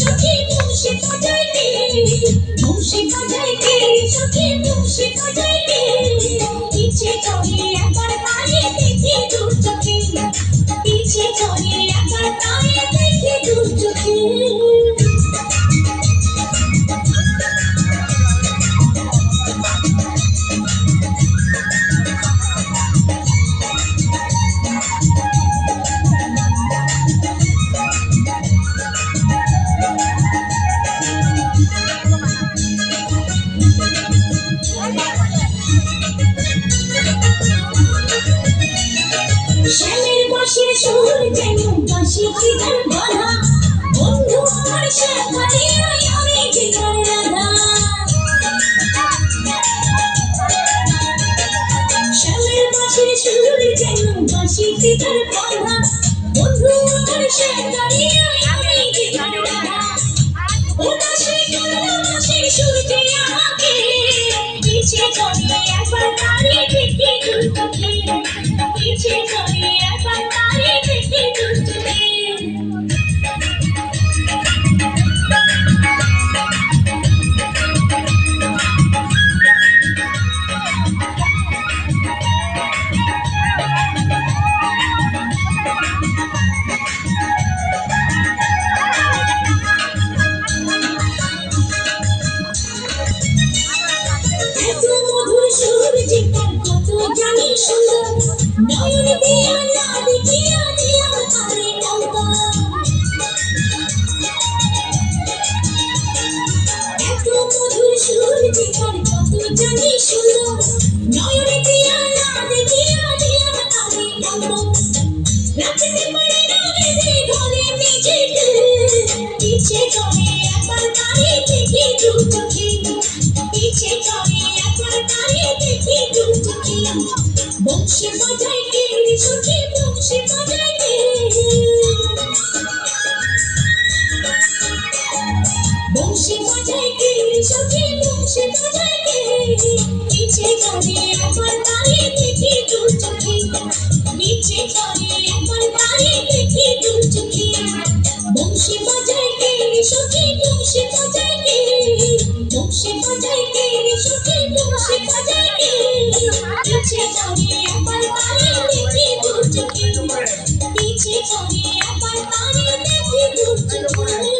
সখী বংশী বাজায় কে, বংশী বাজায় কে, সখী বংশী বাজায় কে, ইচ্ছে করে একবার তারে দেখি দু চোখে, ইচ্ছে করে একবার তারে দেখি দু চোখে। শ্যামের বাঁশির সুর যেন বাঁশি জিগার বাঁধা, বন্ধু আমার শেখারি আমি জিগার রাধা। শ্যামের বাঁশির সুর যেন বাঁশি জিগার বাঁধা, বন্ধু আমার শেখারি আমি জিগার রাধা। ও বাঁশি কান্না বাঁশির সুর যে আমাকে, ইচ্ছে করে একবার তারে দেখি দু চোখে, ইচ্ছে করে একবার তারে দেখি দু চোখে। এত মধুর সুর জিগার কত জানি সুন্দর, নয়ন দিয়া না দেখিয়া দিলাম তারে অন্তর। এত মধুর সুর জিগার কত জানি সুন্দর, নয়ন দিয়া না দেখিয়া দিলাম তারে অন্তর। রাখতে পারি না বেঁধে ঘরে নিজেকে, ইচ্ছে করে একবার তারে দেখি দু চোখে, ইচ্ছে করে একবার তারে দেখি দু চোখে। বংশী বাজায় কে সখী বংশী বাজায় কে, বংশী বাজায় কে সখী বংশী বাজায় কে, ইচ্ছে করে একবার তারে দেখি দু চোখে, ইচ্ছে করে একবার তারে দেখি দু চোখে। বংশী বাজায় কে সখী বংশী বাজায় কে, বংশী বাজায় কে সখী বংশী বাজায় কে, ইচ্ছে করে একবার তারে দেখি দু চোখে, ইচ্ছে করে একবার তারে দেখি দু চোখে।